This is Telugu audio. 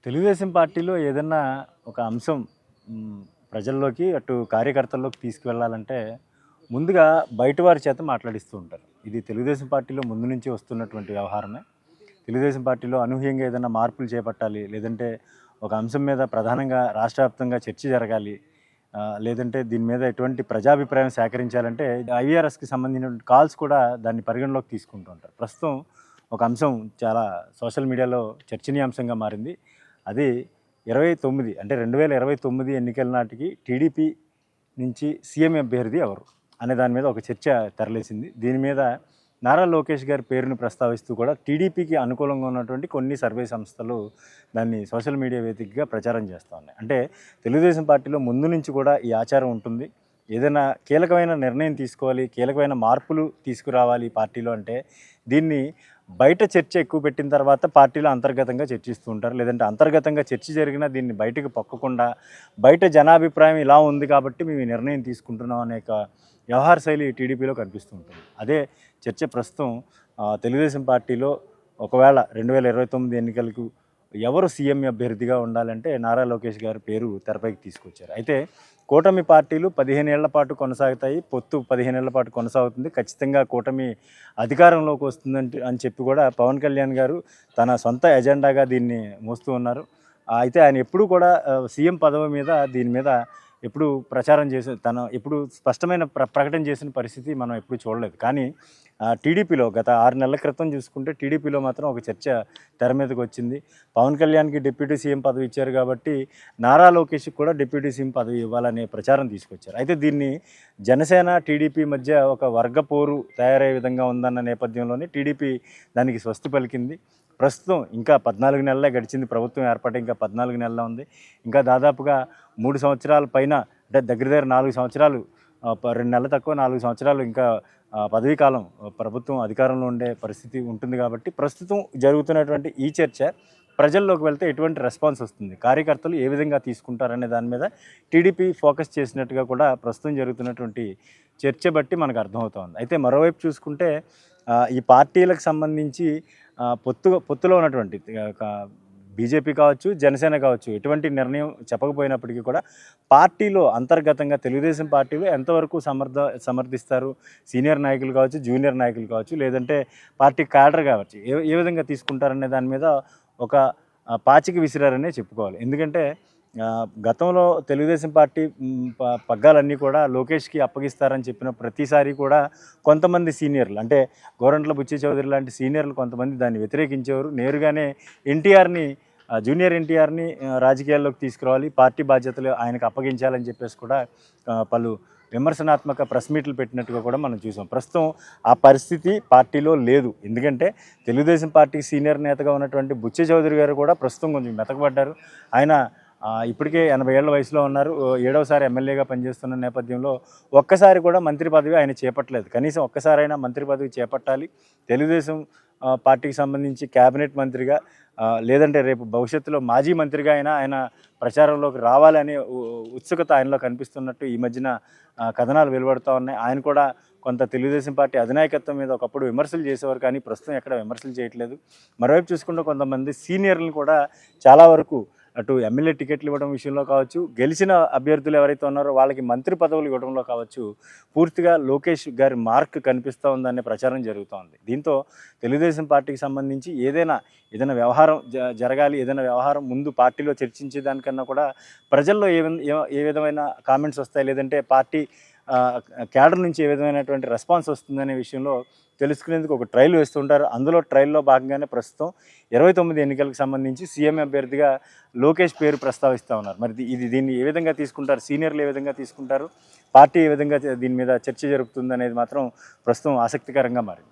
తెలుగుదేశం పార్టీలో ఏదన్నా ఒక అంశం ప్రజల్లోకి అటు కార్యకర్తల్లోకి తీసుకువెళ్ళాలంటే ముందుగా బయట వారి చేత మాట్లాడిస్తూ ఉంటారు. ఇది తెలుగుదేశం పార్టీలో ముందు నుంచి వస్తున్నటువంటి వ్యవహారమే. తెలుగుదేశం పార్టీలో అనూహ్యంగా ఏదైనా మార్పులు చేపట్టాలి, లేదంటే ఒక అంశం మీద ప్రధానంగా రాష్ట్ర వ్యాప్తంగా చర్చ జరగాలి, లేదంటే దీని మీద ఎటువంటి ప్రజాభిప్రాయం సేకరించాలంటే ఐవీఆర్ఎస్కి సంబంధించిన కాల్స్ కూడా దాన్ని పరిగణలోకి తీసుకుంటూ ఉంటారు. ప్రస్తుతం ఒక అంశం చాలా సోషల్ మీడియాలో చర్చనీయాంశంగా మారింది. అది 29 అంటే 2029 ఎన్నికల నాటికి టీడీపీ నుంచి సీఎం అభ్యర్థి ఎవరు అనే దాని మీద ఒక చర్చ తెరలేసింది. దీని మీద నారా లోకేష్ గారి పేరును ప్రస్తావిస్తూ కూడా టీడీపీకి అనుకూలంగా ఉన్నటువంటి కొన్ని సర్వే సంస్థలు దాన్ని సోషల్ మీడియా వేదికగా ప్రచారం చేస్తూ ఉన్నాయి. అంటే తెలుగుదేశం పార్టీలో ముందు నుంచి కూడా ఈ ఆచారం ఉంటుంది. ఏదైనా కీలకమైన నిర్ణయం తీసుకోవాలి, కీలకమైన మార్పులు తీసుకురావాలి పార్టీలో అంటే దీన్ని బయట చర్చ ఎక్కువ పెట్టిన తర్వాత పార్టీలో అంతర్గతంగా చర్చిస్తూ ఉంటారు. లేదంటే అంతర్గతంగా చర్చ జరిగినా దీన్ని బయటకు పొక్కకుండా బయట జనాభిప్రాయం ఇలా ఉంది కాబట్టి మేము ఈ నిర్ణయం తీసుకుంటున్నాం అనే వ్యవహార శైలి టీడీపీలో కనిపిస్తూ ఉంటుంది. అదే చర్చ ప్రస్తుతం తెలుగుదేశం పార్టీలో ఒకవేళ 2029 ఎన్నికలకు ఎవరు సీఎం అభ్యర్థిగా ఉండాలంటే నారా లోకేష్ గారి పేరు తెరపైకి తీసుకొచ్చారు. అయితే కూటమి పార్టీలు 15 ఏళ్ల పాటు కొనసాగుతాయి, పొత్తు 15 ఏళ్ల పాటు కొనసాగుతుంది, ఖచ్చితంగా కూటమి అధికారంలోకి వస్తుందని అని చెప్పి కూడా పవన్ కళ్యాణ్ గారు తన సొంత ఎజెండాగా దీన్ని మోస్తూ ఉన్నారు. అయితే ఆయన ఎప్పుడూ కూడా సీఎం పదవి మీద దీని మీద ఎప్పుడు ప్రచారం చేసి ఎప్పుడు స్పష్టమైన ప్రకటన చేసిన పరిస్థితి మనం ఎప్పుడు చూడలేదు. కానీ టీడీపీలో గత 6 నెలల క్రితం చూసుకుంటే టీడీపీలో మాత్రం ఒక చర్చ తెర మీదకి వచ్చింది. పవన్ కళ్యాణ్కి డిప్యూటీ సీఎం పదవి ఇచ్చారు కాబట్టి నారా లోకేష్కి కూడా డిప్యూటీ సీఎం పదవి ఇవ్వాలనే ప్రచారం తీసుకొచ్చారు. అయితే దీన్ని జనసేన టీడీపీ మధ్య ఒక వర్గపోరు తయారయ్యే విధంగా ఉందన్న నేపథ్యంలోనే టీడీపీ దానికి స్వస్తి పలికింది. ప్రస్తుతం ఇంకా 14 నెలలే గడిచింది, ప్రభుత్వం ఏర్పాటు ఇంకా 14 నెలల ఉంది. ఇంకా దాదాపుగా 3 సంవత్సరాల పైన, అంటే దగ్గర 4 సంవత్సరాలు, 2 నెలలు తక్కువ 4 సంవత్సరాలు ఇంకా పదవీ కాలం ప్రభుత్వం అధికారంలో ఉండే పరిస్థితి ఉంటుంది. కాబట్టి ప్రస్తుతం జరుగుతున్నటువంటి ఈ చర్చ ప్రజల్లోకి వెళ్తే ఎటువంటి రెస్పాన్స్ వస్తుంది, కార్యకర్తలు ఏ విధంగా తీసుకుంటారనే దాని మీద టీడీపీ ఫోకస్ చేసినట్టుగా కూడా ప్రస్తుతం జరుగుతున్నటువంటి చర్చ బట్టి మనకు అర్థమవుతోంది. అయితే మరోవైపు చూసుకుంటే ఈ పార్టీలకు సంబంధించి పొత్తులో ఉన్నటువంటి బీజేపీ కావచ్చు, జనసేన కావచ్చు, ఎటువంటి నిర్ణయం చెప్పకపోయినప్పటికీ కూడా పార్టీలో అంతర్గతంగా తెలుగుదేశం పార్టీలో ఎంతవరకు సమర్థిస్తారు, సీనియర్ నాయకులు కావచ్చు, జూనియర్ నాయకులు కావచ్చు, లేదంటే పార్టీ క్యాడర్ కావచ్చు, ఏ విధంగా తీసుకుంటారనే దాని మీద ఒక పాచిక విసిరారనే చెప్పుకోవాలి. ఎందుకంటే గతంలో తెలుగుదేశం పార్టీ పగ్గాలన్నీ కూడా లోకేష్కి అప్పగిస్తారని చెప్పిన ప్రతిసారి కూడా కొంతమంది సీనియర్లు, అంటే గోరంట్ల బుచ్చి చౌదరి లాంటి సీనియర్లు కొంతమంది దాన్ని వ్యతిరేకించేవారు. నేరుగానే జూనియర్ ఎన్టీఆర్ని రాజకీయాల్లోకి తీసుకురావాలి, పార్టీ బాధ్యతలు ఆయనకు అప్పగించాలని చెప్పేసి కూడా పలు విమర్శనాత్మక ప్రెస్ మీట్లు పెట్టినట్టుగా కూడా మనం చూసాం. ప్రస్తుతం ఆ పరిస్థితి పార్టీలో లేదు. ఎందుకంటే తెలుగుదేశం పార్టీ సీనియర్ నేతగా ఉన్నటువంటి బుచ్చి చౌదరి గారు కూడా ప్రస్తుతం కొంచెం మెతకబడ్డారు. ఆయన ఇప్పటికే 80 ఏళ్ల వయసులో ఉన్నారు. 7వసారి ఎమ్మెల్యేగా పనిచేస్తున్న నేపథ్యంలో ఒక్కసారి కూడా మంత్రి పదవి ఆయన చేపట్టలేదు. కనీసం ఒక్కసారైనా మంత్రి పదవి చేపట్టాలి, తెలుగుదేశం పార్టీకి సంబంధించి క్యాబినెట్ మంత్రిగా, లేదంటే రేపు భవిష్యత్తులో మాజీ మంత్రిగా అయినా ఆయన ప్రచారంలోకి రావాలనే ఉత్సుకత ఆయనలో కనిపిస్తున్నట్టు ఈ మధ్యన కథనాలు వెలువడుతూ ఉన్నాయి. ఆయన కూడా కొంత తెలుగుదేశం పార్టీ అధినాయకత్వం మీద ఒకప్పుడు విమర్శలు చేసేవారు, కానీ ప్రస్తుతం ఎక్కడ విమర్శలు చేయట్లేదు. మరోవైపు చూసుకుంటే కొంతమంది సీనియర్లను కూడా చాలా వరకు అటు ఎమ్మెల్యే టికెట్లు ఇవ్వడం విషయంలో కావచ్చు, గెలిచిన అభ్యర్థులు ఎవరైతే ఉన్నారో వాళ్ళకి మంత్రి పదవులు ఇవ్వడంలో కావచ్చు, పూర్తిగా లోకేష్ గారి మార్క్ కనిపిస్తూ ఉందనే ప్రచారం జరుగుతోంది. దీంతో తెలుగుదేశం పార్టీకి సంబంధించి ఏదైనా వ్యవహారం జరగాలి, ఏదైనా వ్యవహారం ముందు పార్టీలో చర్చించే దానికన్నా కూడా ప్రజల్లో ఏ విధమైన కామెంట్స్ వస్తాయి, లేదంటే పార్టీ క్యాడర్ నుంచి ఏ విధమైనటువంటి రెస్పాన్స్ వస్తుందనే విషయంలో తెలుసుకునేందుకు ఒక ట్రయల్ వేస్తుంటారు. అందులో ట్రయల్లో భాగంగానే ప్రస్తుతం 29 ఎన్నికలకు సంబంధించి సీఎం అభ్యర్థిగా లోకేష్ పేరు ప్రస్తావిస్తూ ఉన్నారు. మరి దీన్ని ఏ విధంగా తీసుకుంటారు, సీనియర్లు ఏ విధంగా తీసుకుంటారు, పార్టీ ఏ విధంగా దీని మీద చర్చ జరుపుతుంది అనేది మాత్రం ప్రస్తుతం ఆసక్తికరంగా మారింది.